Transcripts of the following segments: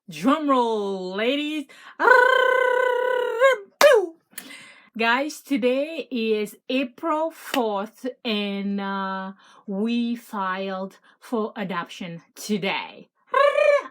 Drum roll, ladies. Guys, today is April 4th, and we filed for adoption today.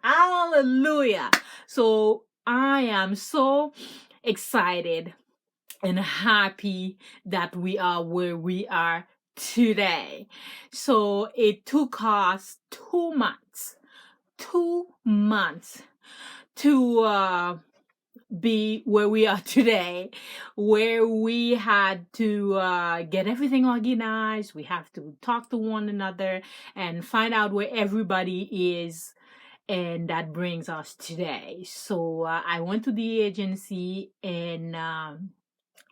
Hallelujah. So I am so excited and happy that we are where we are today. So it took us 2 months, 2 months to be where we are today, where we had to get everything organized. We have to talk to one another and find out where everybody is. And that brings us today. So I went to the agency and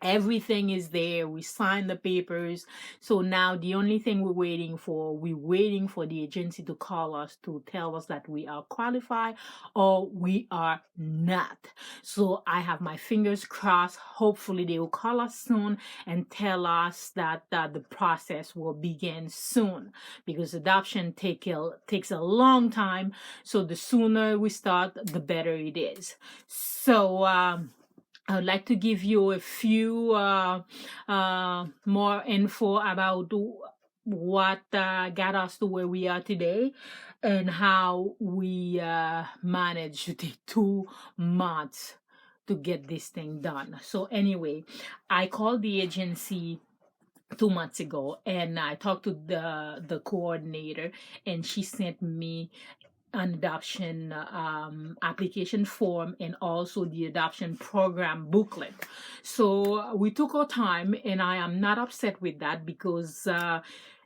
everything is there. We signed the papers. So now the only thing we're waiting for the agency to call us to tell us that we are qualified or we are not. So I have my fingers crossed. Hopefully they will call us soon and tell us that the process will begin soon, because adoption takes a long time. So the sooner we start, the better it is. So I would like to give you a few more info about what got us to where we are today and how we managed to take 2 months to get this thing done. So anyway, I called the agency 2 months ago and I talked to the coordinator, and she sent me an adoption application form and also the adoption program booklet. So we took our time, and I am not upset with that, because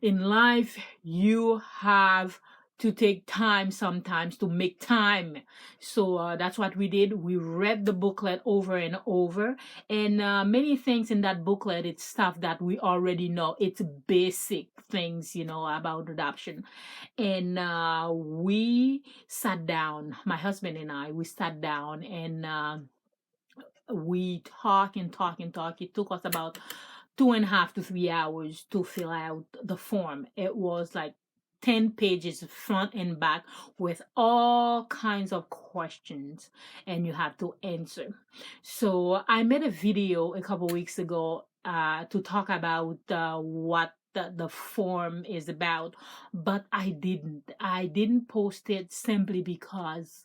in life you have to take time sometimes to make time. So that's what we did. We read the booklet over and over, and many things in that booklet, it's stuff that we already know. It's basic things, about adoption. And we sat down, my husband and I, we sat down, and we talk and talk and talk. It took us about 2.5 to 3 hours to fill out the form. It was like 10 pages front and back with all kinds of questions, and you have to answer. So I made a video a couple weeks ago to talk about what the form is about, but I didn't post it simply because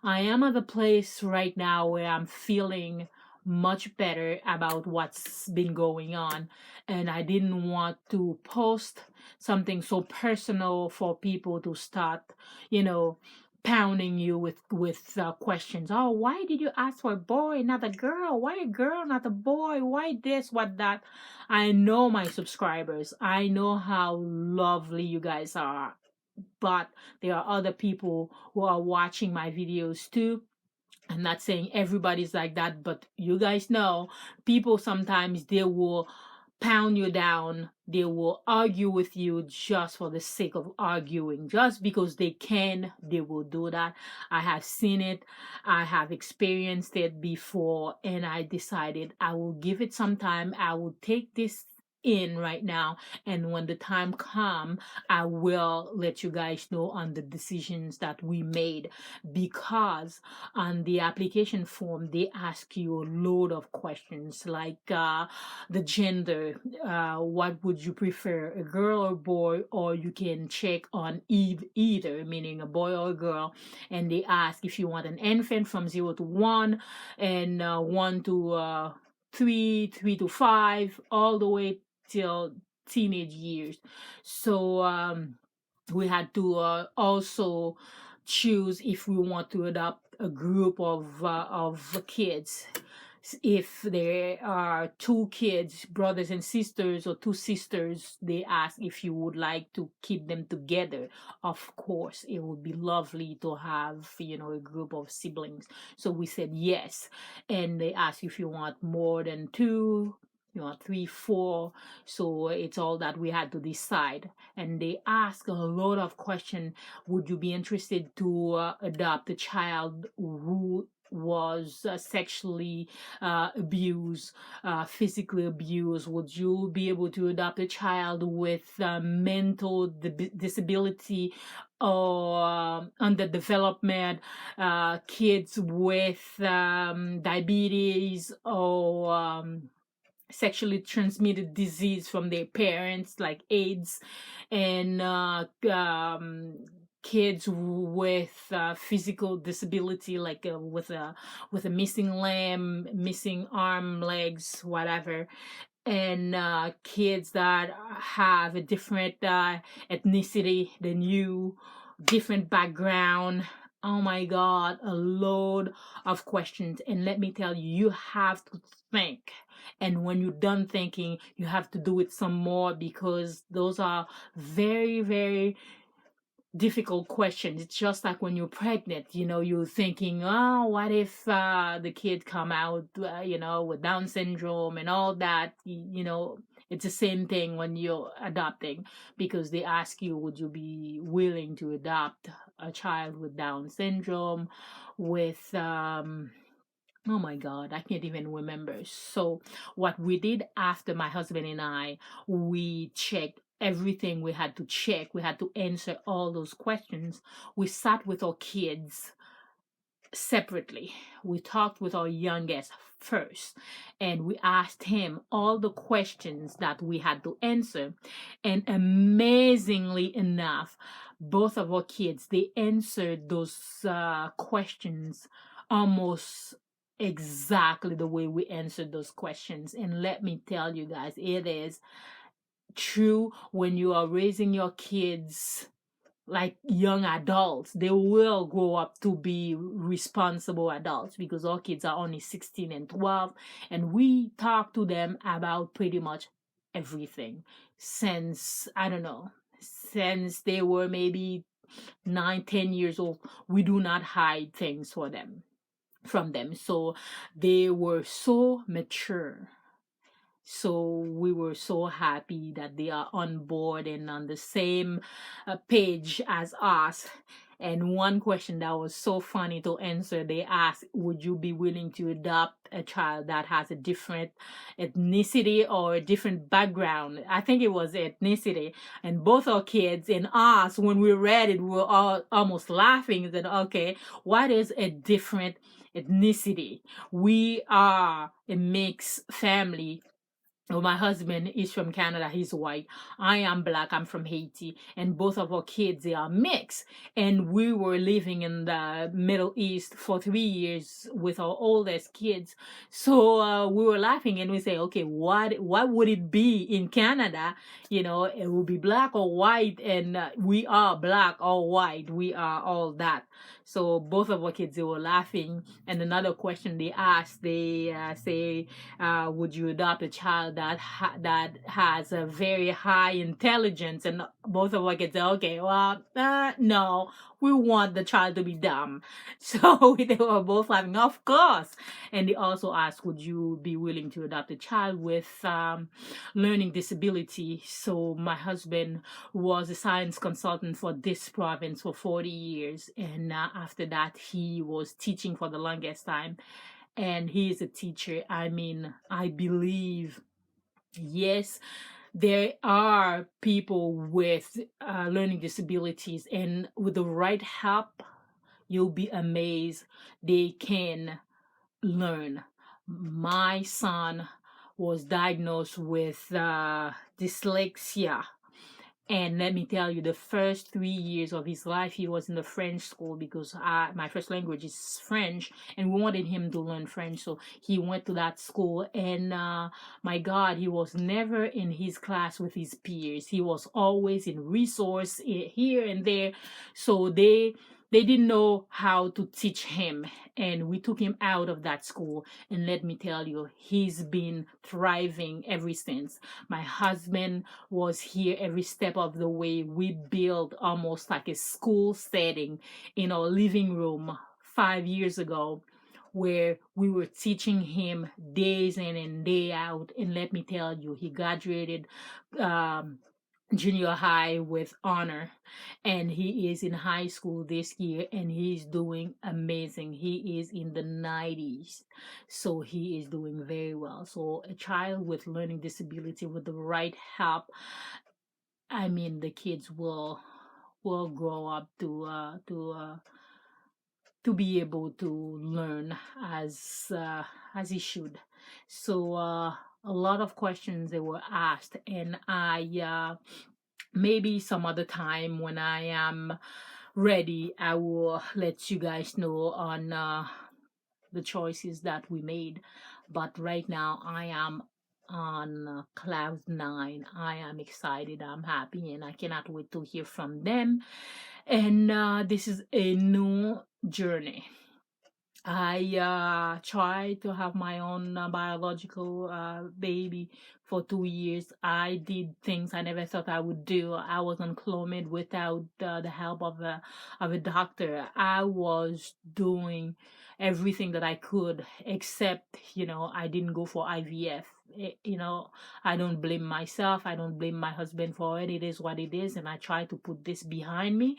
I am at the place right now where I'm feeling much better about what's been going on, and I didn't want to post something so personal for people to start, you know, pounding you with questions. Oh, why did you ask for a boy, not a girl? Why a girl, not a boy? Why this, what that? I know my subscribers. I know how lovely you guys are, but there are other people who are watching my videos too. I'm not saying everybody's like that, but you guys know people sometimes they will pound you down. They will argue with you just for the sake of arguing. Just because they can, they will do that. I have seen it. I have experienced it before, and I decided I will give it some time. I will take this in right now, and when the time comes, I will let you guys know on the decisions that we made, because on the application form they ask you a load of questions like the gender, what would you prefer, a girl or boy, or you can check on either, meaning a boy or a girl. And they ask if you want an infant from 0 to 1, and 1 to 3, 3 to 5, all the way till teenage years. So we had to also choose if we want to adopt a group of kids. If there are two kids, brothers and sisters, or two sisters, they ask if you would like to keep them together. Of course, it would be lovely to have, a group of siblings. So we said yes. And they ask if you want more than two, you want three, four. So it's all that we had to decide. And they ask a lot of questions. Would you be interested to adopt a child who was sexually abused, physically abused? Would you be able to adopt a child with mental disability, or underdevelopment, kids with diabetes, or sexually transmitted disease from their parents, like AIDS, and kids with physical disability, like with a missing limb, missing arm, legs, whatever, and kids that have a different ethnicity than you, different background. Oh my God, a load of questions. And let me tell you, you have to think. And when you're done thinking, you have to do it some more, because those are very, very difficult questions. It's just like when you're pregnant, you're thinking, oh, what if the kid come out, with Down syndrome and all that. It's the same thing when you're adopting, because they ask you, would you be willing to adopt a child with Down syndrome, with oh my God, I can't even remember. So, what we did after, my husband and I, we checked everything we had to check. We had to answer all those questions. We sat with our kids separately. We talked with our youngest first, and we asked him all the questions that we had to answer. And amazingly enough, both of our kids, they answered those questions almost exactly the way we answered those questions. And let me tell you guys, it is true. When you are raising your kids like young adults, they will grow up to be responsible adults, because our kids are only 16 and 12, and we talk to them about pretty much everything since, I don't know, since they were maybe 9, 10 years old. We do not hide things from them. So they were so mature, so we were so happy that they are on board and on the same page as us. And one question that was so funny to answer, they asked, would you be willing to adopt a child that has a different ethnicity or a different background? I think it was ethnicity. And both our kids and us, when we read it, we were all almost laughing. That, okay, what is a different ethnicity? We are a mixed family. Well, my husband is from Canada. He's white. I am black. I'm from Haiti. And both of our kids, they are mixed. And we were living in the Middle East for 3 years with our oldest kids. So we were laughing, and we say, okay, what would it be in Canada? It would be black or white. And we are black or white. We are all that. So both of our kids, they were laughing. And another question they asked, they say, would you adopt a child that has a very high intelligence? And both of us can say, okay, well, no, we want the child to be dumb. So they were both laughing, of course. And they also asked, would you be willing to adopt a child with learning disability? So my husband was a science consultant for this province for 40 years. And after that, he was teaching for the longest time, and he is a teacher. I mean, I believe, yes, there are people with learning disabilities, and with the right help, you'll be amazed. They can learn. My son was diagnosed with dyslexia, and let me tell you, the first 3 years of his life, he was in the French school, because my first language is French, and we wanted him to learn French. So he went to that school, and my God, he was never in his class with his peers. He was always in resource here and there. So they didn't know how to teach him, and we took him out of that school. And let me tell you, he's been thriving ever since. My husband was here every step of the way. We built almost like a school setting in our living room 5 years ago, where we were teaching him days in and day out. And let me tell you, he graduated um, junior high with honor, and he is in high school this year, and he's doing amazing. He is in the 90s, so he is doing very well. So a child with learning disability, with the right help, I mean, the kids will grow up to be able to learn as he should. So a lot of questions they were asked, and I maybe some other time when I am ready, I will let you guys know on the choices that we made. But right now, I am on cloud nine. I am excited, I'm happy, and I cannot wait to hear from them. And this is a new journey. I tried to have my own biological baby for 2 years. I did things I never thought I would do. I was on Clomid without the help of a doctor. I was doing everything that I could, except I didn't go for IVF. I don't blame myself. I don't blame my husband for it. It is what it is, and I try to put this behind me.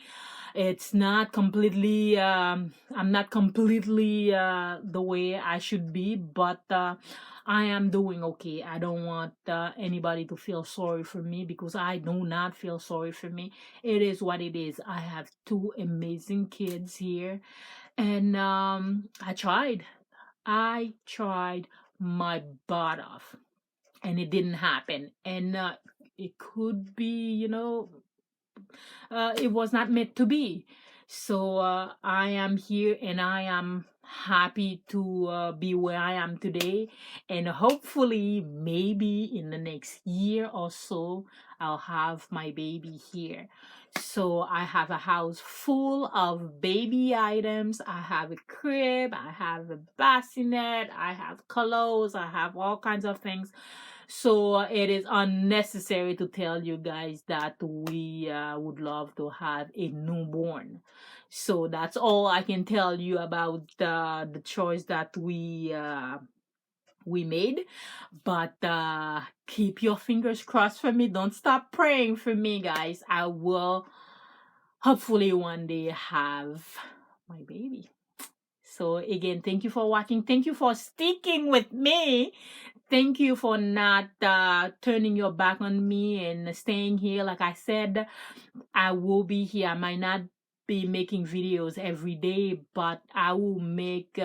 It's not completely I'm not completely the way I should be, but I am doing okay. I don't want anybody to feel sorry for me, because I do not feel sorry for me. It is what it is. I have two amazing kids here, and I tried my butt off, and it didn't happen. And it could be, it was not meant to be. So I am here, and I am happy to be where I am today. And hopefully, maybe in the next year or so, I'll have my baby here. So I have a house full of baby items. I have a crib, I have a bassinet, I have clothes, I have all kinds of things. So it is unnecessary to tell you guys that we would love to have a newborn. So that's all I can tell you about the choice that we made. But keep your fingers crossed for me. Don't stop praying for me, guys. I will hopefully one day have my baby. So again, thank you for watching. Thank you for sticking with me. Thank you for not turning your back on me and staying here. Like I said, I will be here. I might not be making videos every day, but I'll make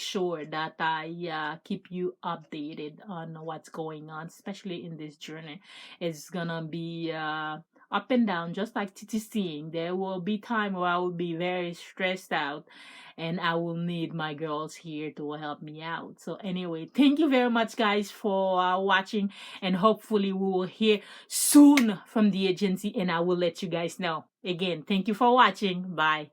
sure that I keep you updated on what's going on, especially in this journey. It's gonna be up and down, just like Titi seeing. There will be time where I will be very stressed out, and I will need my girls here to help me out. So anyway, thank you very much, guys, for watching, and hopefully we will hear soon from the agency, and I will let you guys know. Again, thank you for watching. Bye.